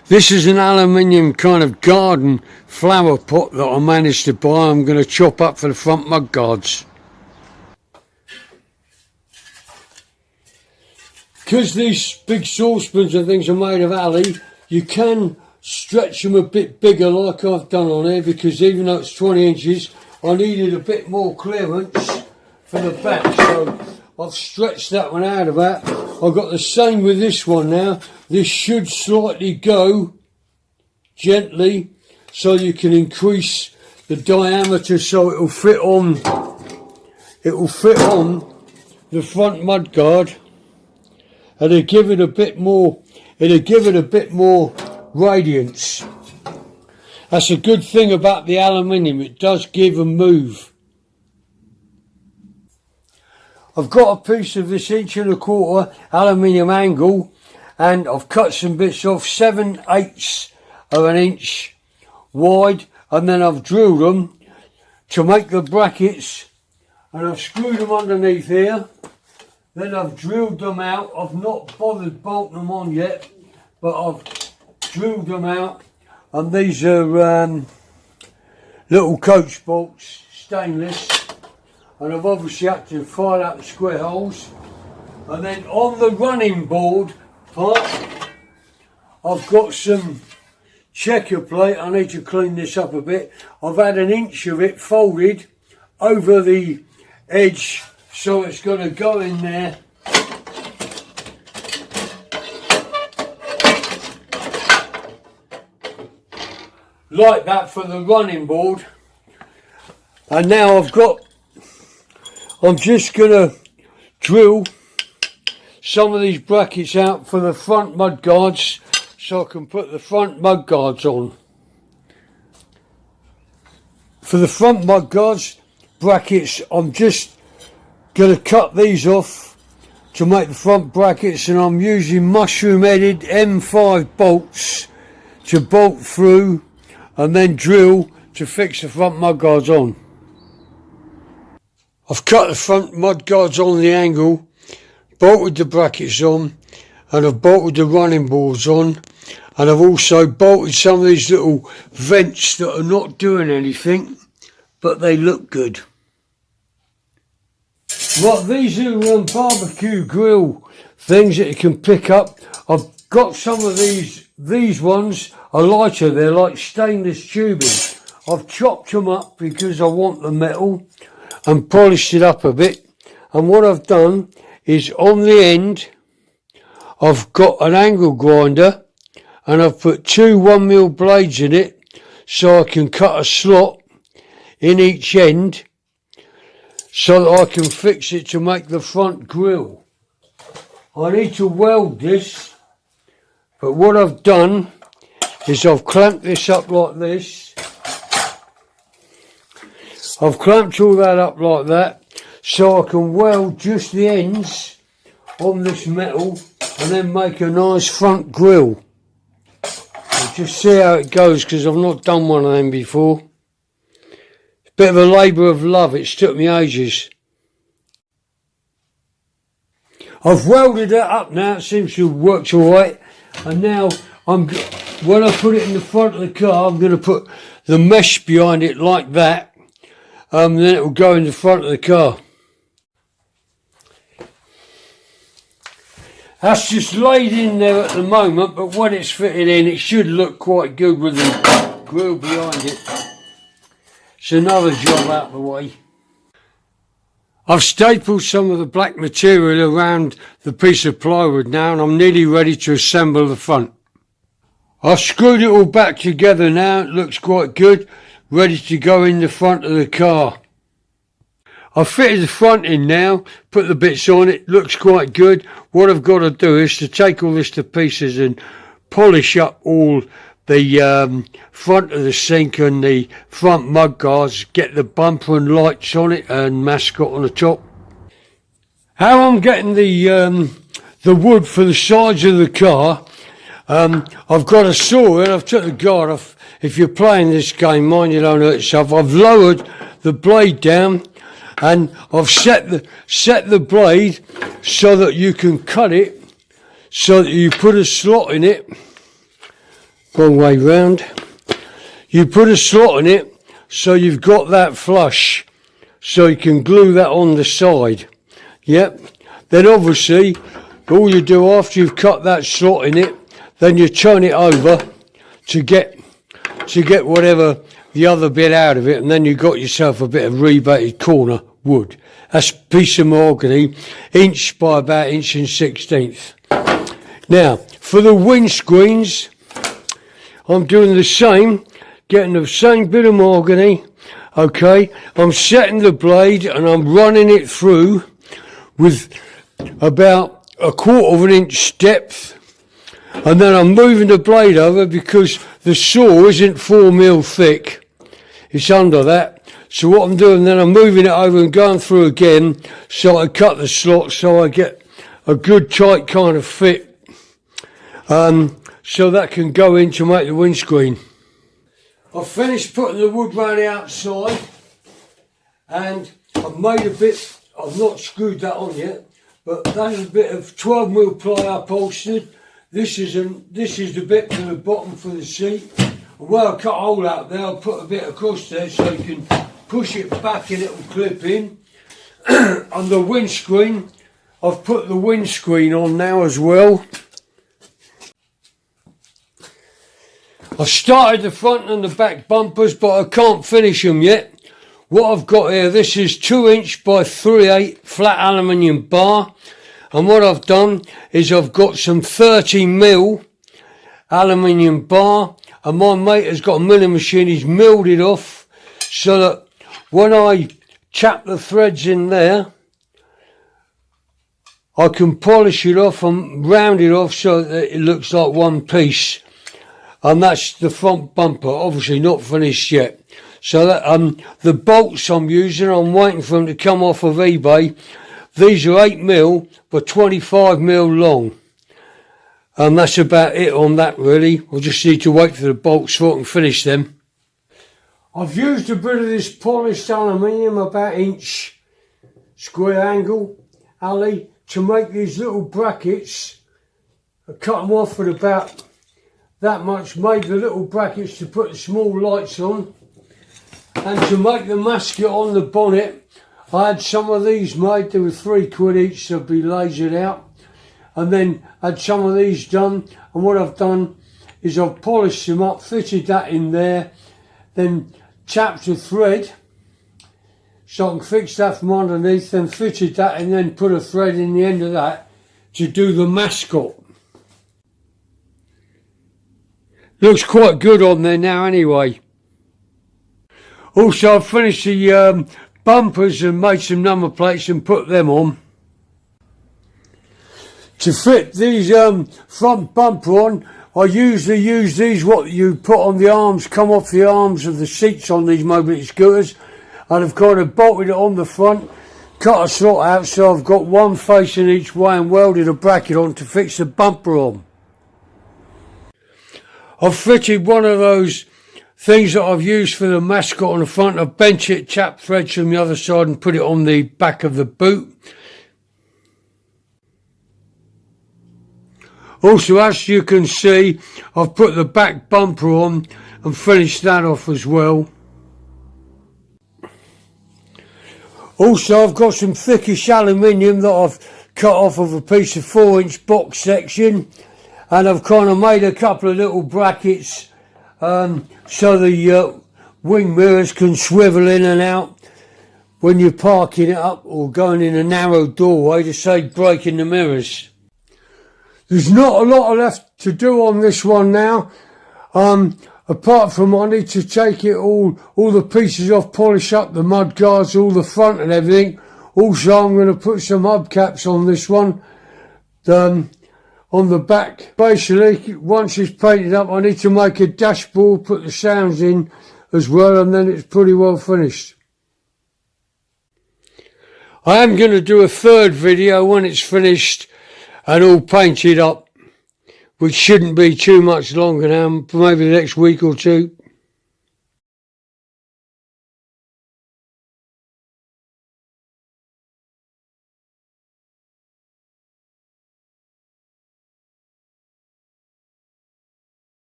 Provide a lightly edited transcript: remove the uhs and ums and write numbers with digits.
This is an aluminium kind of garden flower pot that I managed to buy. I'm going to chop up for the front mud guards. Because these big saucepans and things are made of alley, you can stretch them a bit bigger like I've done on here, because even though it's 20 inches, I needed a bit more clearance for the back, so I've stretched that one out of that. I've got the same with this one now. This should slightly go gently so you can increase the diameter so it'll fit on the front mud guard, and it'll give it a bit more radiance. That's a good thing about the aluminium, it does give and move. I've got a piece of this 1¼ inch aluminium angle, and I've cut some bits off 7/8 of an inch wide, and then I've drilled them to make the brackets, and I've screwed them underneath here. Then I've drilled them out. I've not bothered bolting them on yet, but I've drilled them out, and these are little coach bolts, stainless. And I've obviously had to file out the square holes. And then on the running board part, I've got some checker plate. I need to clean this up a bit. I've had 1 inch of it folded over the edge, so it's going to go in there. Like that for the running board. And now I'm just going to drill some of these brackets out for the front mud guards so I can put the front mud guards on. For the front mud guards brackets, I'm just going to cut these off to make the front brackets, and I'm using mushroom headed M5 bolts to bolt through and then drill to fix the front mud guards on. I've cut the front mud guards on the angle, bolted the brackets on, and I've bolted the running boards on, and I've also bolted some of these little vents that are not doing anything, but they look good. Right, these are barbecue grill things that you can pick up. I've got some of these ones are lighter, they're like stainless tubing. I've chopped them up because I want the metal, and polished it up a bit. And what I've done is on the end I've got an angle grinder, and I've put 2 1mm blades in it so I can cut a slot in each end so that I can fix it to make the front grille. I need to weld this, but what I've done is I've clamped this up like this. I've clamped all that up like that so I can weld just the ends on this metal and then make a nice front grille. I'll just see how it goes because I've not done one of them before. It's a bit of a labour of love, it's took me ages. I've welded it up now, it seems to have worked alright, and now when I put it in the front of the car, I'm going to put the mesh behind it like that. Then it will go in the front of the car. That's just laid in there at the moment, but when it's fitted in, it should look quite good with the grille behind it. It's another job out of the way. I've stapled some of the black material around the piece of plywood now, and I'm nearly ready to assemble the front. I've screwed it all back together now, it looks quite good, ready to go in the front of the car. I've fitted the front in now, put the bits on, it looks quite good. What I've got to do is to take all this to pieces and polish up all the front of the sink and the front mud guards, get the bumper and lights on it and mascot on the top. How I'm getting the wood for the sides of the car, I've got a saw and I've took the guard off. If you're playing this game, mind you don't hurt yourself. I've lowered the blade down and I've set the blade so that you can cut it, so that you put a slot in it wrong way round. You put a slot in it so you've got that flush, so you can glue that on the side. Yep. Then obviously all you do after you've cut that slot in it, then you turn it over to get whatever the other bit out of it, and then you've got yourself a bit of rebated corner wood. That's a piece of mahogany, inch by about 1 1/16. Now, for the windscreens, I'm doing the same, getting the same bit of mahogany, okay, I'm setting the blade and I'm running it through with about 1/4 of an inch depth, and then I'm moving the blade over because the saw isn't 4mm thick, it's under that. So what I'm doing then, I'm moving it over and going through again so I cut the slot so I get a good tight kind of fit, so that can go in to make the windscreen. I've finished putting the wood round the outside, and I've made a bit, I've not screwed that on yet, but that's a bit of 12mm ply upholstered. This is the bit to the bottom for the seat. And where I cut a hole out there, I'll put a bit across there so you can push it back and it'll clip in. On the windscreen, I've put the windscreen on now as well. I've started the front and the back bumpers, but I can't finish them yet. What I've got here, this is 2" by 3/8 flat aluminium bar, and what I've done is I've got some 30mm aluminium bar, and my mate has got a milling machine. He's milled it off so that when I chap the threads in there, I can polish it off and round it off so that it looks like one piece. And that's the front bumper, obviously not finished yet. So that the bolts I'm using, I'm waiting for them to come off of eBay. These are 8mm by 25mm long. And that's about it on that really. I just need to wait for the bolts so I can finish them. I've used a bit of this polished aluminium, about inch square angle alley, to make these little brackets. I cut them off at about that much, made the little brackets to put the small lights on, and to make the masket on the bonnet I had some of these made. They were £3 each, they'll be lasered out, and then had some of these done, and what I've done is I've polished them up, fitted that in there, then tapped a thread so I can fix that from underneath, then fitted that and then put a thread in the end of that to do the mascot. Looks quite good on there now anyway. Also I've finished the bumpers and made some number plates and put them on. To fit these front bumper on, I usually use these, what you put on the arms, come off the arms of the seats on these mobility scooters, and I've kind of bolted it on the front, cut a slot out so I've got one facing each way and welded a bracket on to fix the bumper on. I've fitted one of those things that I've used for the mascot on the front. I've bent it, tapped threads from the other side and put it on the back of the boot. Also, as you can see, I've put the back bumper on and finished that off as well. Also, I've got some thickish aluminium that I've cut off of a piece of 4" box section, and I've kind of made a couple of little brackets so the wing mirrors can swivel in and out when you're parking it up or going in a narrow doorway to save breaking the mirrors. There's not a lot left to do on this one now, apart from I need to take it all the pieces off, polish up the mud guards, all the front and everything. Also I'm going to put some hubcaps on this one, on the back. Basically, once it's painted up, I need to make a dashboard, put the sounds in as well, and then it's pretty well finished. I am going to do a third video when it's finished and all painted up, which shouldn't be too much longer now, maybe the next week or two.